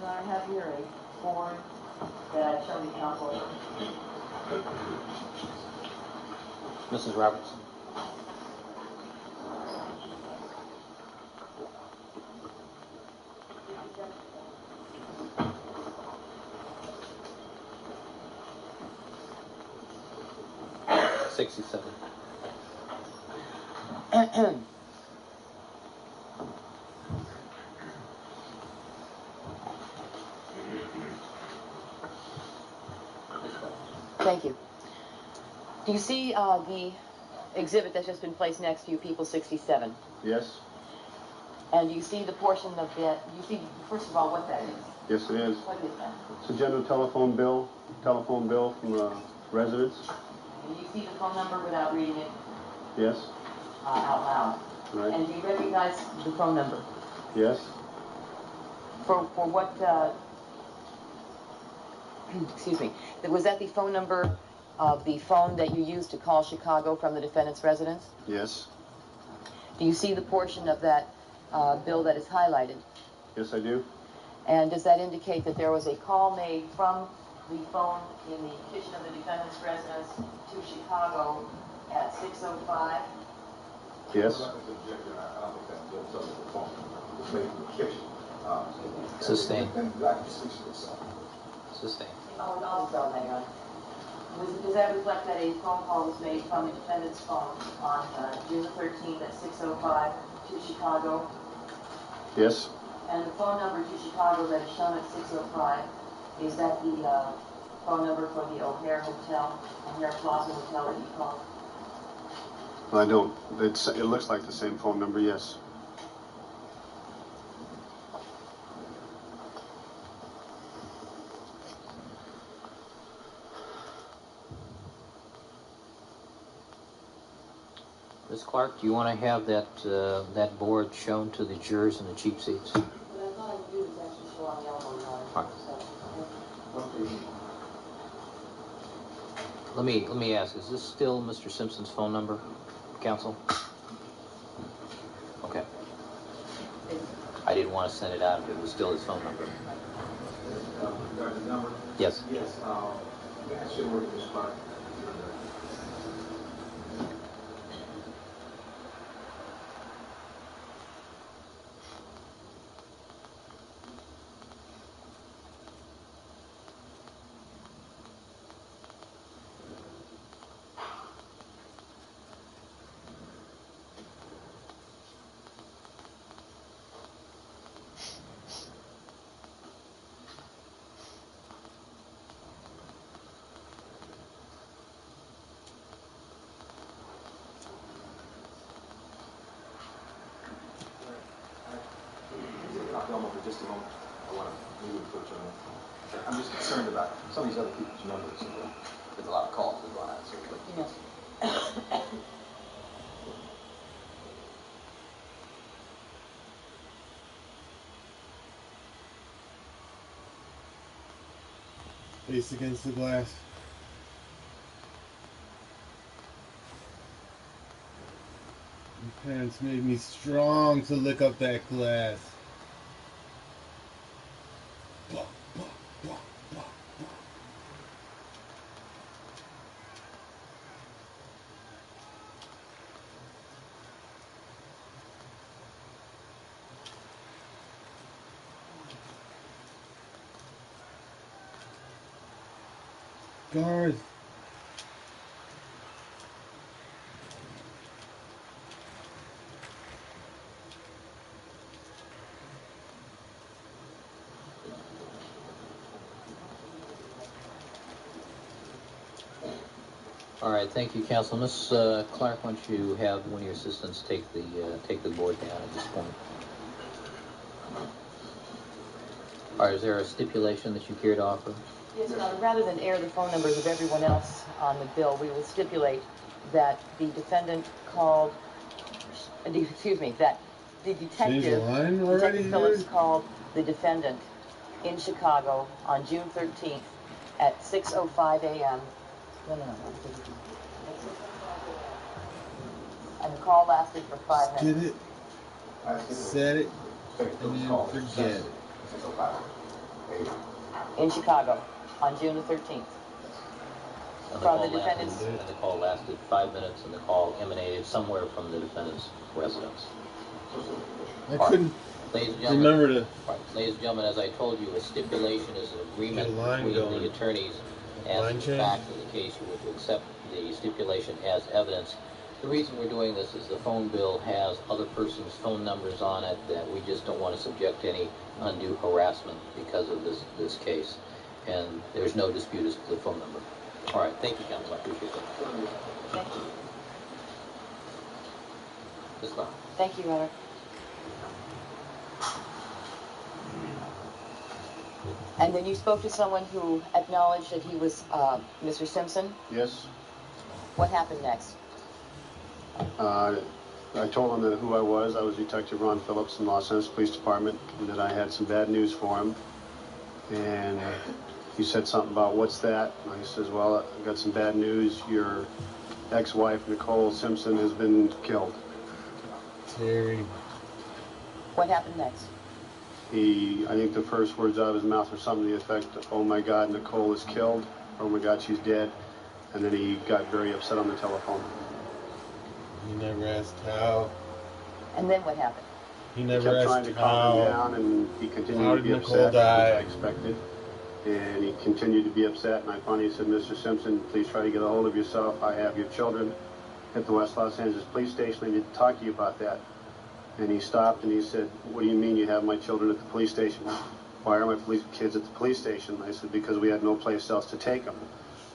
I have here a form that I showed the council. Mrs. Robertson. $67. Thank you. Do you see the exhibit that's just been placed next to you, People 67? Yes. And do you see the portion of that? You see, first of all, what that is? Yes, it is. What is that? It's a general telephone bill from residents. And you see the phone number without reading it? Yes. Out loud. Right. And do you recognize the phone number? Yes. For what? Excuse me. Was that the phone number of the phone that you used to call Chicago from the defendant's residence? Yes. Do you see the portion of that bill that is highlighted? Yes, I do. And does that indicate that there was a call made from the phone in the kitchen of the defendant's residence to Chicago at 6:05? Yes. Sustained. Sustained. Oh, hang on. Does that reflect that a phone call was made from the defendant's phone on June 13th at 6:05 to Chicago? Yes. And the phone number to Chicago that is shown at 6:05, is that the phone number for the O'Hare Hotel, O'Hare Plaza Hotel that you called? I don't. It looks like the same phone number, yes. Ms. Clark, do you want to have that that board shown to the jurors in the cheap seats? What I thought I would do is actually show on the elbow yard. Let me ask, is this still Mr. Simpson's phone number, counsel? Okay. I didn't want to send it out if it was still his phone number. Yes. Yes. That should work, Ms. Clark. For just a moment, I want to maybe put you on. I'm just concerned about some of these other people's numbers. There's a lot of calls that go out. So Yes. Face against the glass. My parents made me strong to lick up that glass. Guards. All right, thank you, counsel. Ms. Clark, why don't you have one of your assistants take the board down at this point? All right, is there a stipulation that you care to offer? Yes, rather than air the phone numbers of everyone else on the bill, we will stipulate that the defendant called, excuse me, that the detective Phillips called the defendant in Chicago on June 13th at 6:05 a.m. And the call lasted for 5 minutes. Did it, said it, and then forget it. in Chicago on June the 13th. From the defendant's... And the call lasted 5 minutes, and the call emanated somewhere from the defendant's residence. I couldn't Ladies and remember to... Right. Ladies and gentlemen, as I told you, a stipulation is an agreement between the attorneys as to the fact of the case. You were to accept the stipulation as evidence. The reason we're doing this is the phone bill has other persons' phone numbers on it that we just don't want to subject to any undue harassment because of this case. And there's no dispute as to the phone number. All right, thank you, counsel. I appreciate that. Thank you. Ms. Clark. Thank you, Your Honor. And then you spoke to someone who acknowledged that he was Mr. Simpson? Yes. What happened next? I told him that who I was. I was Detective Ron Phillips from Los Angeles Police Department, and that I had some bad news for him. And he said something about, what's that? And I says, well, I got some bad news. Your ex-wife, Nicole Simpson, has been killed. Terry. What happened next? I think the first words out of his mouth were something to the effect, oh my God, Nicole is killed. Oh my God, she's dead. And then he got very upset on the telephone. He never asked how. And then what happened? He never asked trying to calm him down, and he continued to be upset, as I expected. And he continued to be upset, and I finally said, Mr. Simpson, please try to get a hold of yourself. I have your children at the West Los Angeles Police Station. I need to talk to you about that. And he stopped and he said, what do you mean you have my children at the police station? Why are my kids at the police station? I said, because we had no place else to take them.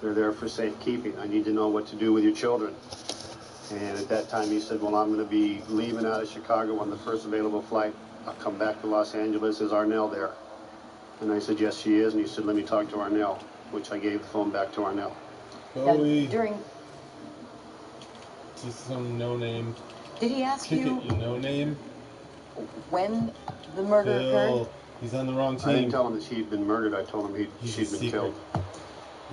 They're there for safekeeping. I need to know what to do with your children. And at that time he said, well, I'm going to be leaving out of Chicago on the first available flight. I'll come back to Los Angeles. Is Arnell there? And I said, yes, she is. And he said, let me talk to Arnell, which I gave the phone back to Arnell. During... Just some no-name. Did he ask you... no name? When the murder occurred? He's on the wrong team. I didn't tell him that she'd been murdered. I told him she'd been killed.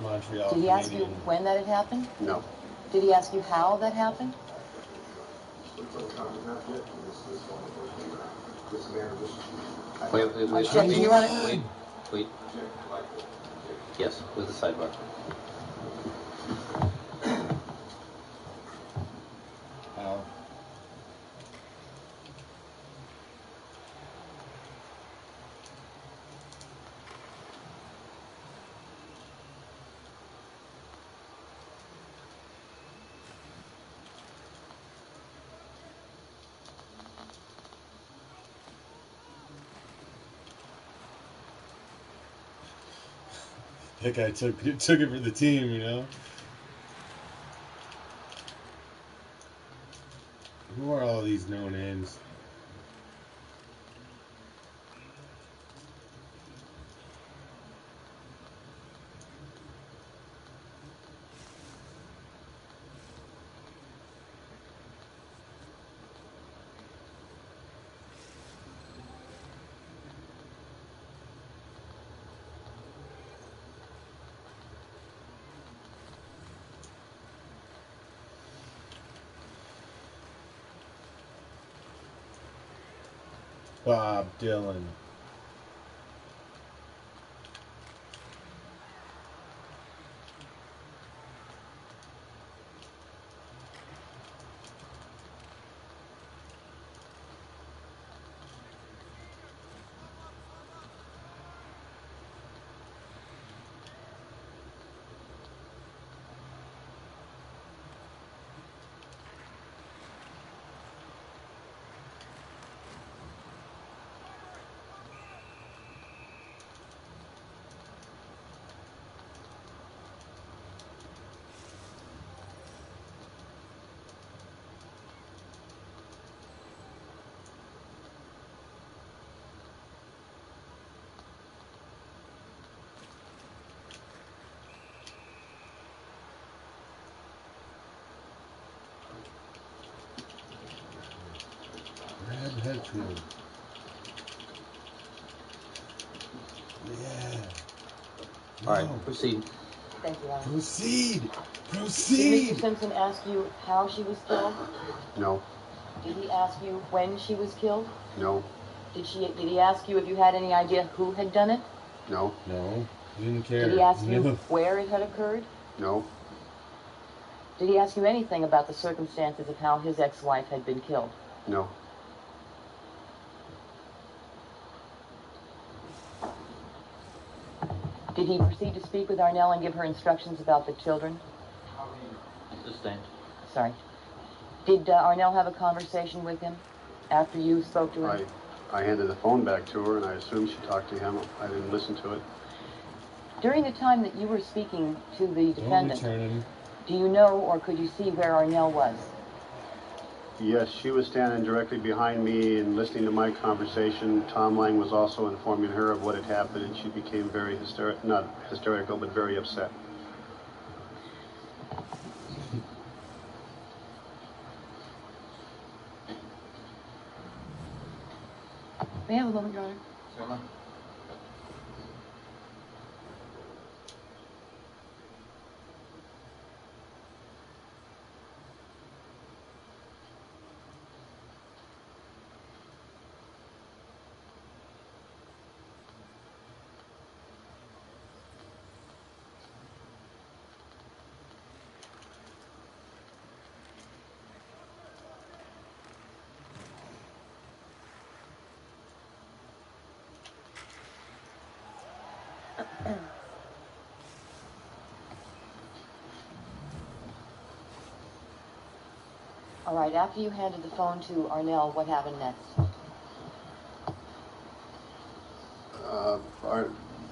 Montreal. Did he ask you when that had happened? No. Did he ask you how that happened? Wait. Yes, with the sidebar. How? That guy took it for the team, you know? Who are all these no-names? Bob Dylan. Headfield. Yeah. All right, proceed. Thank you, Ron. Proceed. Did Proceed. Mr. Simpson ask you how she was killed? No. Did he ask you when she was killed? No. Did he ask you if you had any idea who had done it? No. No. He didn't care. Did he ask you where it had occurred? No. Did he ask you anything about the circumstances of how his ex-wife had been killed? No. Did he proceed to speak with Arnell and give her instructions about the children? Sustained. Sorry. Did Arnell have a conversation with him after you spoke to him? I handed the phone back to her, and I assumed she talked to him. I didn't listen to it. During the time that you were speaking to the defendant, do you know or could you see where Arnell was? Yes, she was standing directly behind me and listening to my conversation. Tom Lang was also informing her of what had happened, and she became very not hysterical, but very upset. May I have a moment, Your Honor? Certainly. All right, after you handed the phone to Arnell, what happened next?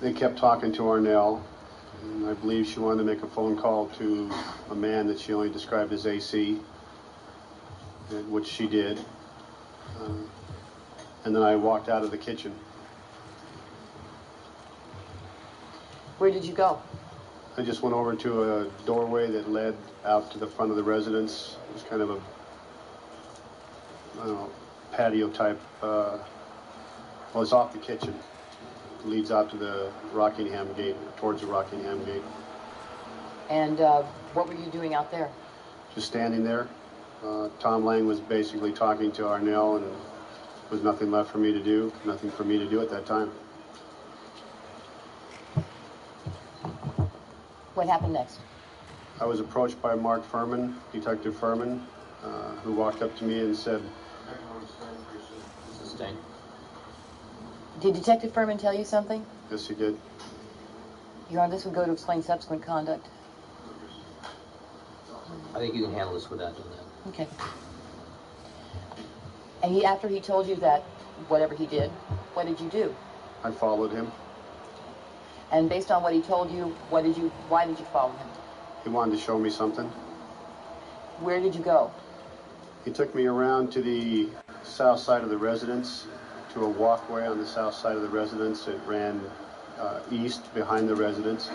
They kept talking to Arnell, and I believe she wanted to make a phone call to a man that she only described as AC, which she did. And then I walked out of the kitchen. Where did you go? I just went over to a doorway that led out to the front of the residence. It was kind of a, I don't know, patio type. Well, it's off the kitchen. It leads out to the Rockingham gate, towards the Rockingham gate. And what were you doing out there? Just standing there. Tom Lang was basically talking to Arnell, and there was nothing left for me to do, nothing for me to do at that time. What happened next? I was approached by Mark Furman, Detective Furman, who walked up to me and said, Sustained. Did Detective Furman tell you something? Yes, he did. Your Honor, this would go to explain subsequent conduct. I think you can handle this without doing that. Okay. And after he told you that, whatever he did, what did you do? I followed him. And based on what he told you, why did you follow him? He wanted to show me something. Where did you go? He took me around to the south side of the residence, to a walkway on the south side of the residence. It ran east behind the residence.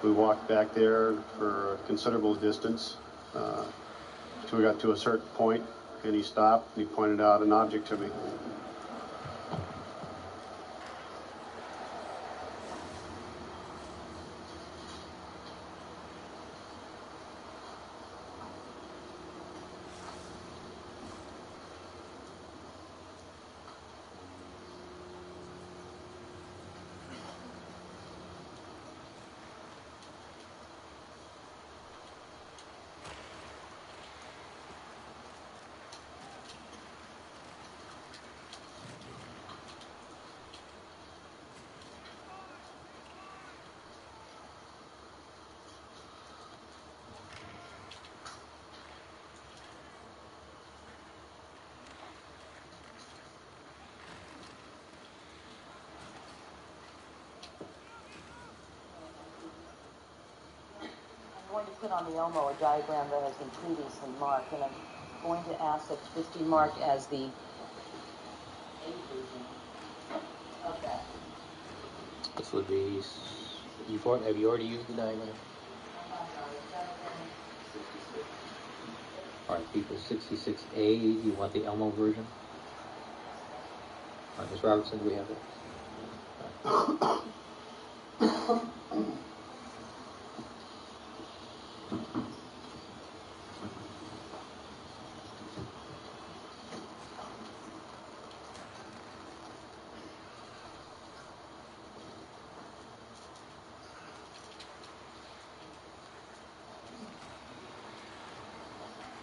We walked back there for a considerable distance until we got to a certain point, and he stopped and he pointed out an object to me. I'm going to put on the Elmo a diagram that has been previously marked, and I'm going to ask that this be marked as the A version of that. This would be, have you already used the diagram? All right, people, 66A, you want the Elmo version? All right, Ms. Robertson, do we have it?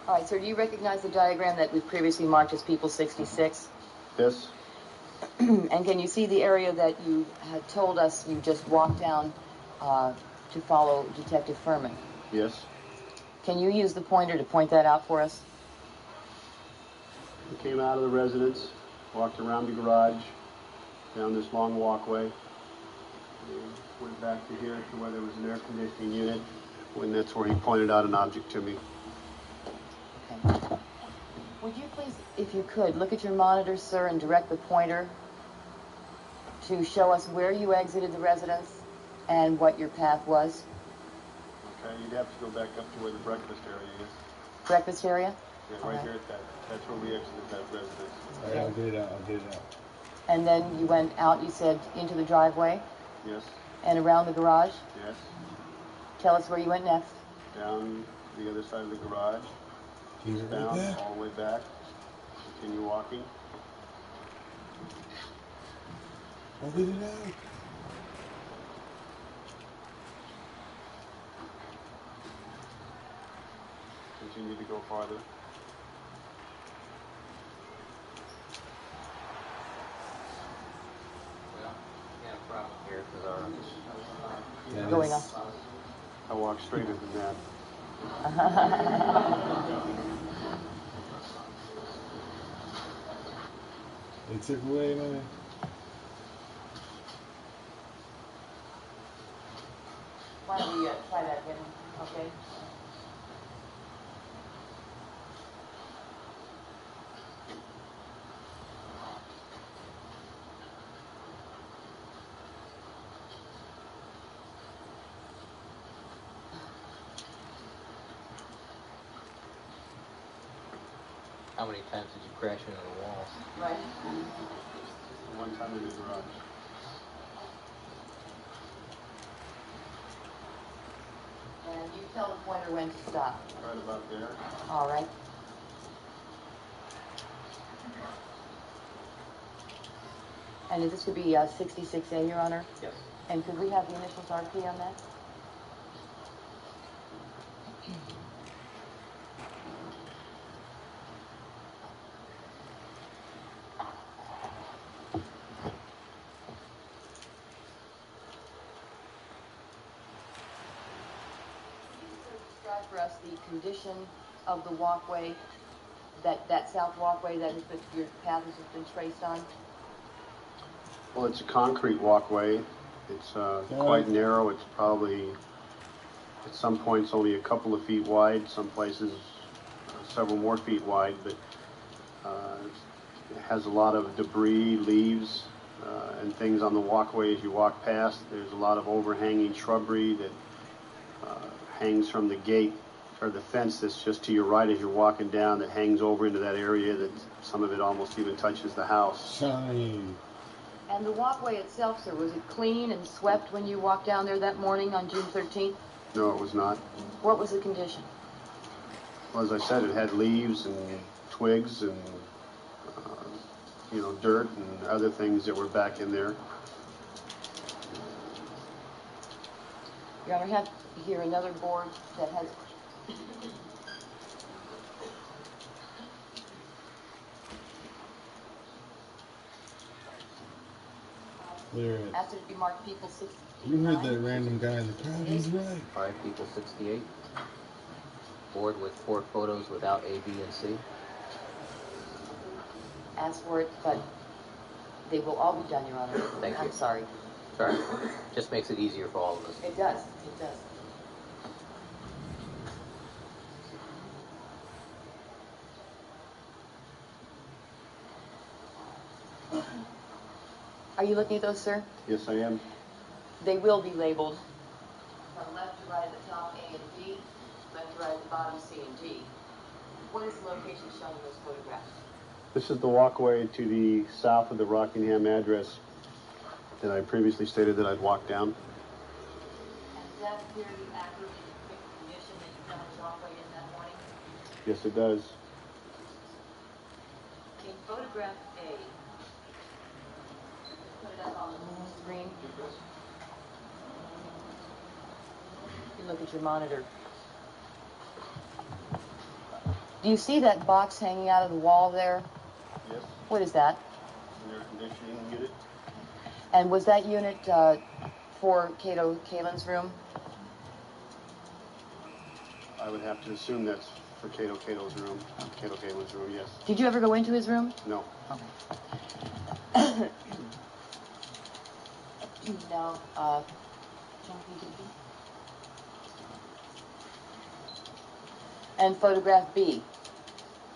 All right, sir, do you recognize the diagram that we've previously marked as People 66? Yes. And can you see the area that you had told us you just walked down to follow Detective Furman? Yes. Can you use the pointer to point that out for us? We came out of the residence, walked around the garage, down this long walkway, and went back to here to where there was an air conditioning unit, and that's where he pointed out an object to me. Okay. Would you please, if you could, look at your monitor, sir, and direct the pointer to show us where you exited the residence and what your path was? Okay, you'd have to go back up to where the breakfast area is. Breakfast area? Yeah, right here at that. That's where we exited that residence. All right, I'll get it out. I'll get it out. And then you went out, you said, into the driveway? Yes. And around the garage? Yes. Tell us where you went next. Down the other side of the garage. Down, all the way back. Continue walking. I'll get it out. Continue to go farther. Well, we have a problem here because our... Going on. I walk straighter than that. They took away my... Why don't we try that again, okay? How many times did you crash into the wall? Right. One time in the garage. And you tell the pointer when to stop. Right about there. All right. And this would be 66A, Your Honor? Yes. And could we have the initials RP on that? Describe for us the condition of the walkway, that south walkway that your path has been traced on? Well, it's a concrete walkway. It's quite narrow. It's probably, at some points, only a couple of feet wide. Some places, several more feet wide. But it has a lot of debris, leaves, and things on the walkway as you walk past. There's a lot of overhanging shrubbery that hangs from the gate or the fence that's just to your right as you're walking down, that hangs over into that area, that some of it almost even touches the house. Shine. And the walkway itself, sir, was it clean and swept when you walked down there that morning on June 13th? No, it was not. What was the condition? Well, as I said, it had leaves and twigs and dirt and other things that were back in there. Your Honor, I have here another board that has... Clear it. Asked it to be marked People 69. You heard that random guy in the crowd. He's right. 5 People 68. Board with 4 photos without A, B, and C. Asked for it, but they will all be done, Your Honor. Thank you. I'm sorry. Sorry. Just makes it easier for all of us. It does. It does. Are you looking at those, sir? Yes, I am. They will be labeled from left to right at the top, A and B, left to right at the bottom, C and D. What is the location shown in those photographs? This is the walkway to the south of the Rockingham address that I previously stated that I'd walk down. And does that appear to accurately depict the condition that you found the walkway in that morning? Yes, it does. In photograph A, put it up on the screen. You look at your monitor. Do you see that box hanging out of the wall there? Yes. What is that? An air conditioning unit. And was that unit for Cato Kalin's room? I would have to assume that's for Cato Kalin's room, yes. Did you ever go into his room? No. Okay. No. And photograph B.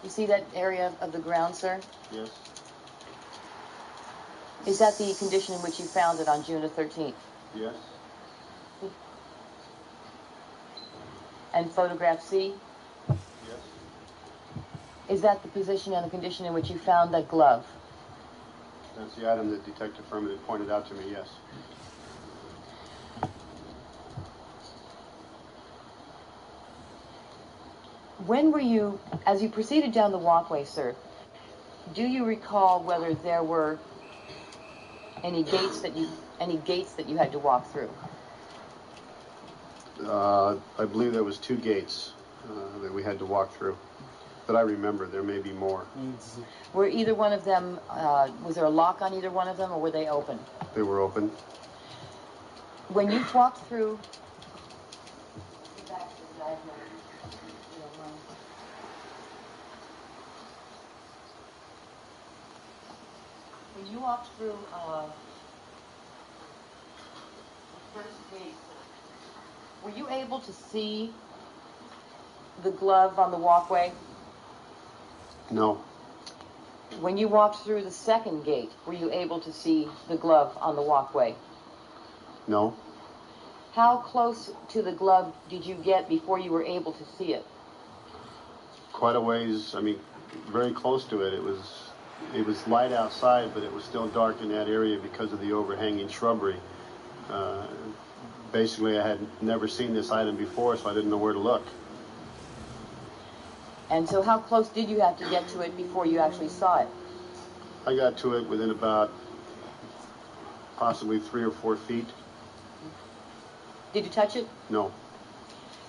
You see that area of the ground, sir? Yes. Is that the condition in which you found it on June the 13th? Yes. And photograph C? Yes. Is that the position and the condition in which you found that glove? That's the item that Detective Furman had pointed out to me, yes. When were you, as you proceeded down the walkway, sir, do you recall whether there were any gates that you had to walk through? I believe there was 2 gates that we had to walk through. That I remember. There may be more. Were either one of them, was there a lock on either one of them, or were they open? They were open. When you walked through... When you walked through the first gate, were you able to see the glove on the walkway? No. When you walked through the second gate, were you able to see the glove on the walkway? No. How close to the glove did you get before you were able to see it? Quite a ways, I mean, very close to it. It was light outside, but it was still dark in that area because of the overhanging shrubbery. Basically, I had never seen this item before, so I didn't know where to look. And so how close did you have to get to it before you actually saw it? I got to it within about possibly 3 or 4 feet. Did you touch it? No.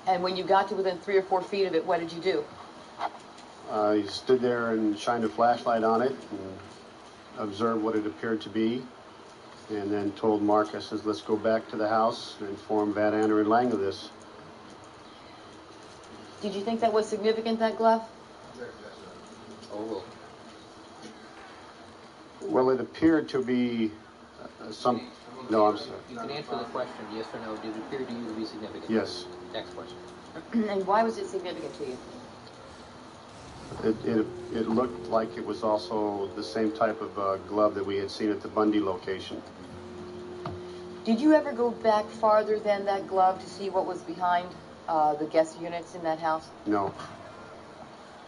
And when you got to within 3 or 4 feet of it, what did you do? I stood there and shined a flashlight on it and observed what it appeared to be, and then told Mark, I says, let's go back to the house and inform Van Ander and Lang of this. Did you think that was significant, that glove? Oh, Well, it appeared to be some... No, I'm sorry. You can answer the question, yes or no. Did it appear to you to be significant? Yes. Next question. And why was it significant to you? It looked like it was also the same type of glove that we had seen at the Bundy location. Did you ever go back farther than that glove to see what was behind the guest units in that house? No.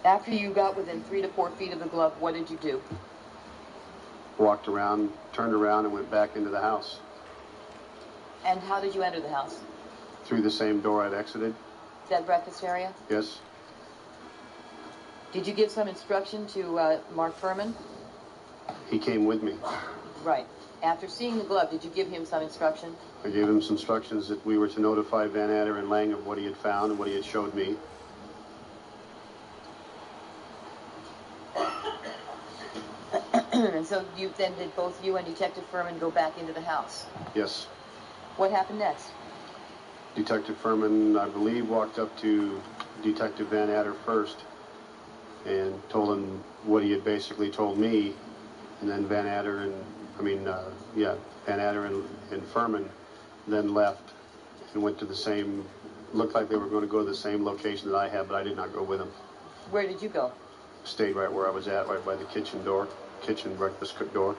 After you got within 3 to 4 feet of the glove, what did you do? Walked around, turned around, and went back into the house. And how did you enter the house? Through the same door I'd exited. That breakfast area? Yes. Did you give some instruction to Mark Furman? He came with me. Right. After seeing the glove, did you give him some instruction? I gave him some instructions that we were to notify Van Ander and Lang of what he had found and what he had showed me. And so you then did both you and Detective Furman go back into the house? Yes. What happened next? Detective Furman, I believe, walked up to Detective Van Ander first and told him what he had basically told me, and then Van Ander and Furman then left and went to the same, looked like they were going to go to the same location that I had, but I did not go with them. Where did you go? Stayed right where I was at, right by the kitchen breakfast cook door.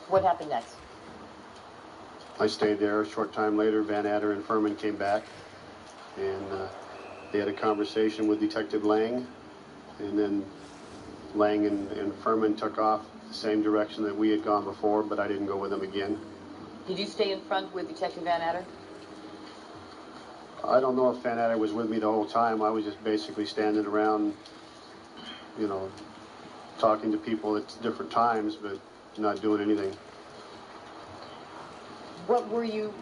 What happened next? I stayed there. A short time later, Van Ander and Furman came back, and they had a conversation with Detective Lang, and then Lang and Furman took off the same direction that we had gone before, but I didn't go with them again. Did you stay in front with Detective Van Ander? I don't know if Van Ander was with me the whole time. I was just basically standing around, you know, talking to people at different times, but not doing anything. What were you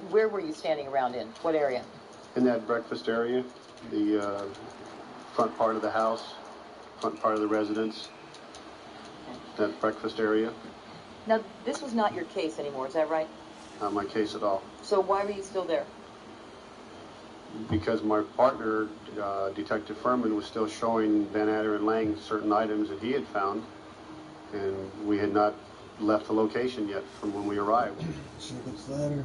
where were you standing around in? What area? In that breakfast area, the front part of the house, front part of the residence, that breakfast area. Now, this was not your case anymore, is that right? Not my case at all. So why were you still there? Because my partner, Detective Furman, was still showing Van Adder and Lang certain items that he had found, and we had not left the location yet from when we arrived. Jacob's ladder.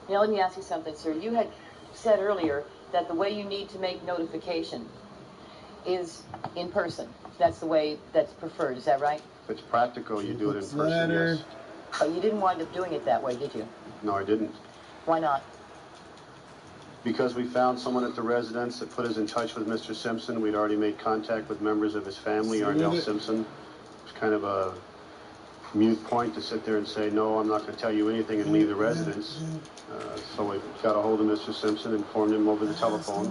Now, let me ask you something, sir. You had said earlier that the way you need to make notification is in person. That's the way that's preferred, is that right? If it's practical, you do it in Jacob's person, ladder. yes. But you didn't wind up doing it that way, did you? No, I didn't. Why not? Because we found someone at the residence that put us in touch with Mr. Simpson. We'd already made contact with members of his family, Arnell Simpson. It was kind of a mute point to sit there and say, no, I'm not going to tell you anything and leave the residence. So we got a hold of Mr. Simpson, informed him over the telephone,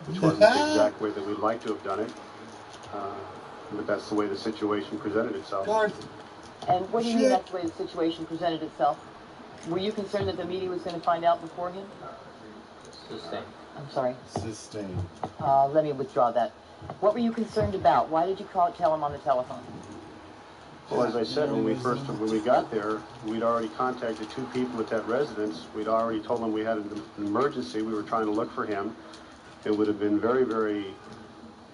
which wasn't the exact way that we'd like to have done it. But that's the way the situation presented itself. And what do you mean that's the way the situation presented itself? Were you concerned that the media was going to find out before him? Sustained. I'm sorry. Sustained. Let me withdraw that. What were you concerned about? Why did you tell him on the telephone? Well, as I said, when we got there, we'd already contacted 2 people at that residence. We'd already told them we had an emergency. We were trying to look for him. It would have been very, very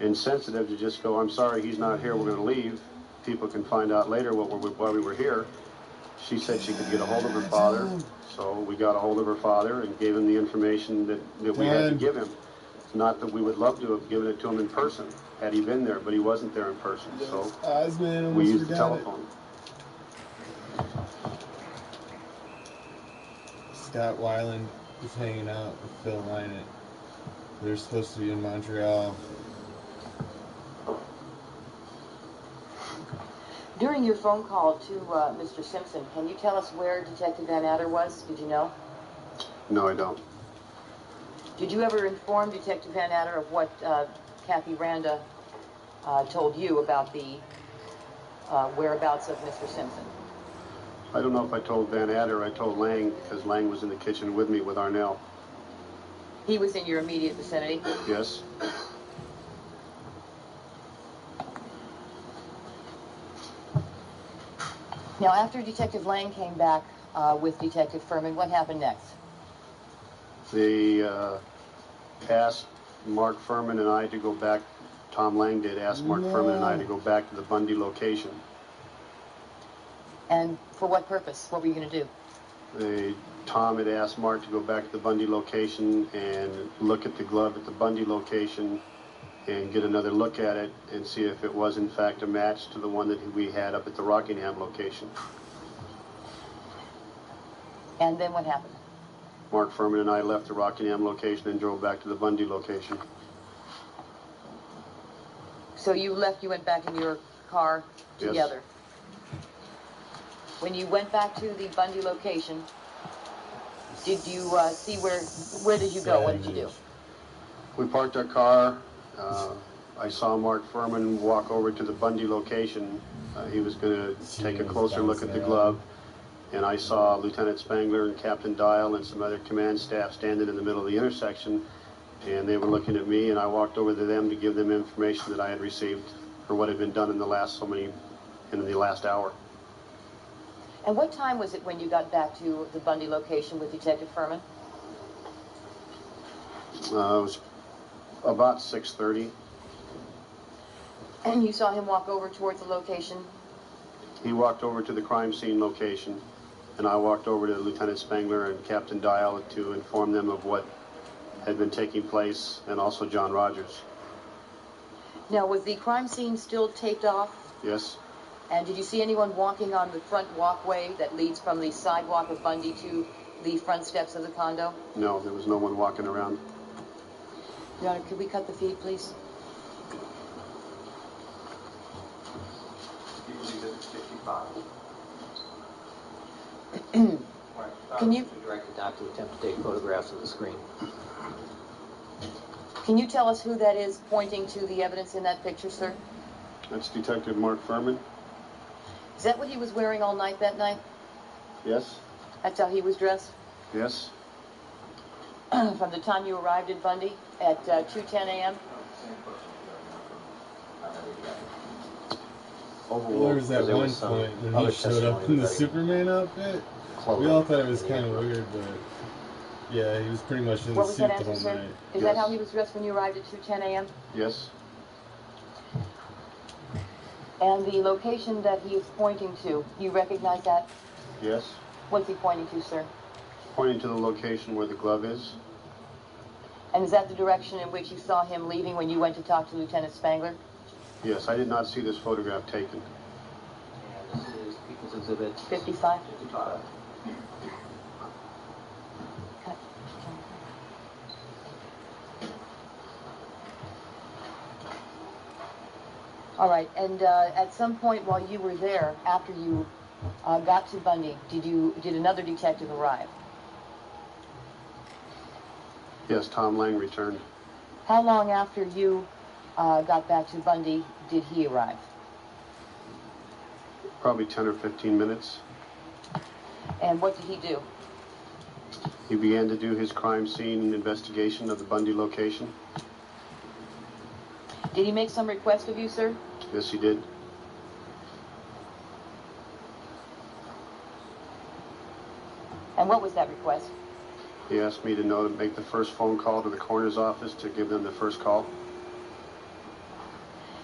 insensitive to just go, I'm sorry, he's not here, we're going to leave. People can find out later why we were here. She said she could get a hold of her father, so we got a hold of her father and gave him the information that we had to give him. Not that we would love to have given it to him in person, had he been there, but he wasn't there in person, so we used the telephone. Scott Weiland is hanging out with Phil Lynott. They're supposed to be in Montreal. During your phone call to Mr. Simpson, can you tell us where Detective Van Adder was? Did you know? No, I don't. Did you ever inform Detective Van Adder of what Kathy Randa told you about the whereabouts of Mr. Simpson? I don't know if I told Van Adder. I told Lang, because Lang was in the kitchen with me with Arnell. He was in your immediate vicinity? Yes. Now, after Detective Lang came back with Detective Furman, what happened next? They asked Mark Furman and I to go back. Tom Lang did ask Mark Furman and I to go back to the Bundy location. And for what purpose? What were you going to do? Tom had asked Mark to go back to the Bundy location and look at the glove at the Bundy location and get another look at it and see if it was in fact a match to the one that we had up at the Rockingham location. And then what happened? Mark Furman and I left the Rockingham location and drove back to the Bundy location. So you went back in your car together? Yes. When you went back to the Bundy location, did you see where did you go? What did you do? We parked our car. I saw Mark Furman walk over to the Bundy location. He was going to take a closer look at the glove. And I saw Lieutenant Spangler and Captain Dial and some other command staff standing in the middle of the intersection. And they were looking at me, and I walked over to them to give them information that I had received for what had been done in the last hour. And what time was it when you got back to the Bundy location with Detective Furman? It was about 6:30. And you saw him walk over towards the location? He walked over to the crime scene location, and I walked over to Lieutenant Spangler and Captain Dial to inform them of what had been taking place, and also John Rogers. Now, was the crime scene still taped off? Yes. And did you see anyone walking on the front walkway that leads from the sidewalk of Bundy to the front steps of the condo? No, there was no one walking around. Your Honor, could we cut the feed, please? Can you direct the doctor to attempt to take photographs of the screen? Can you tell us who that is pointing to the evidence in that picture, sir? That's Detective Mark Furman. Is that what he was wearing all night that night? Yes. That's how he was dressed? Yes. from the time you arrived at Bundy at 2:10 a.m.? Well, there was that one point when he showed up in the Superman outfit. We all thought it was kind of weird, but yeah, he was pretty much in the suit the whole night. Is that how he was dressed when you arrived at 2:10 a.m.? Yes. And the location that he is pointing to, you recognize that? Yes. What's he pointing to, sir? Pointing to the location where the glove is. And is that the direction in which you saw him leaving when you went to talk to Lieutenant Spangler? Yes, I did not see this photograph taken. And this is People's Exhibit 55? 55. All right, and at some point while you were there, after you got to Bundy, did another detective arrive? Yes, Tom Lang returned. How long after you got back to Bundy did he arrive? Probably 10 or 15 minutes. And what did he do? He began to do his crime scene investigation of the Bundy location. Did he make some request of you, sir? Yes, he did. And what was that request? He asked me to make the first phone call to the coroner's office to give them the first call.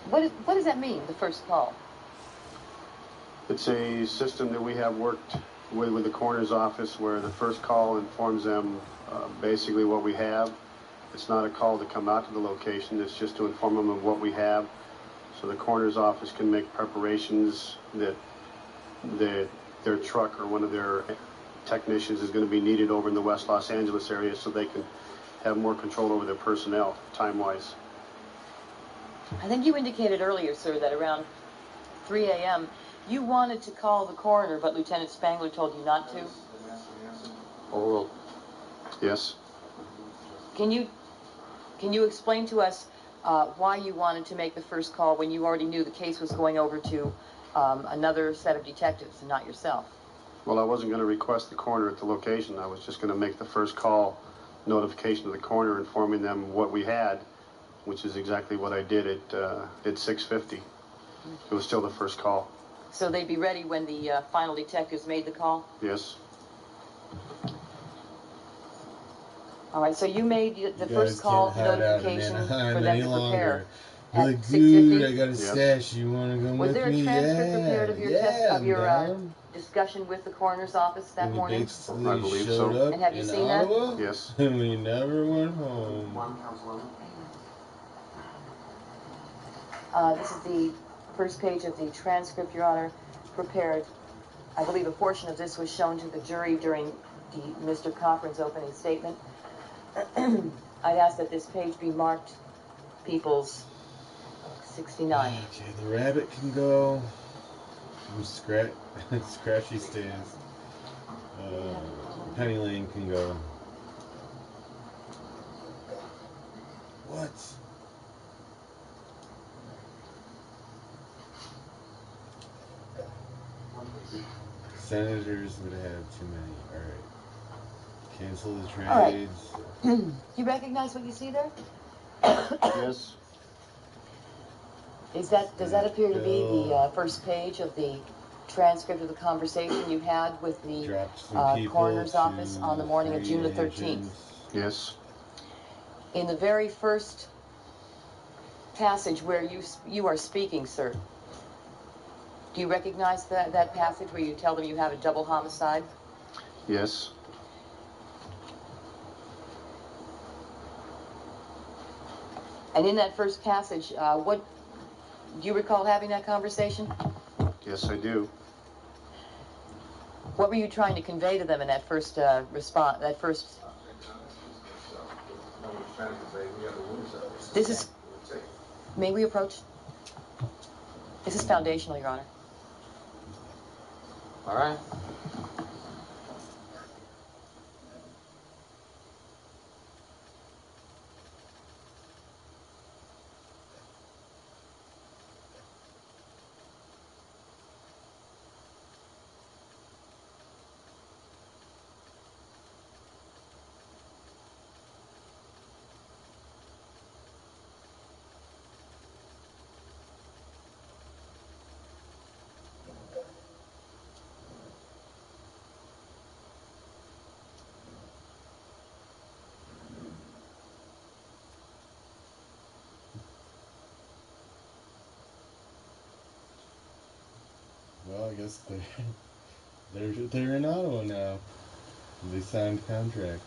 What does that mean, the first call? It's a system that we have worked with the coroner's office where the first call informs them basically what we have. It's not a call to come out to the location, it's just to inform them of what we have. So the coroner's office can make preparations that their truck or one of their technicians is going to be needed over in the West Los Angeles area so they can have more control over their personnel, time-wise. I think you indicated earlier, sir, that around 3 a.m. you wanted to call the coroner, but Lieutenant Spangler told you not to? Overruled. Yes. Can you explain to us why you wanted to make the first call when you already knew the case was going over to another set of detectives and not yourself? Well, I wasn't going to request the coroner at the location. I was just going to make the first call notification to the coroner informing them what we had, which is exactly what I did at 6:50. It was still the first call. So they'd be ready when the final detectives made the call? Yes. All right, so you made the first call notification for them to prepare at like, 6:50? dude, I got a stash. You want to come with me? Was there a transcript prepared of your down. Discussion with the coroner's office that morning? I believe so. And have you seen Ottawa? that? Yes. And we never went home. This is the first page of the transcript, Your Honor, prepared. I believe a portion of this was shown to the jury during Mr. Cochran's opening statement. I'd ask that this page be marked People's 69. Okay, the rabbit can go. Scratchy stays. Penny Lane can go. What? Senators would have too many. Alright. Cancel the trades. Right. You recognize what you see there? Yes. Does that appear to be the first page of the transcript of the conversation you had with the coroner's office on the morning of June the 13th? Yes. In the very first passage where you are speaking, sir, do you recognize that passage where you tell them you have a double homicide? Yes. And in that first passage, do you recall having that conversation? Yes, I do. What were you trying to convey to them in that first response? That first. This is. May we approach? This is foundational, Your Honor. All right. Well, I guess they're in Ottawa now. They signed contract.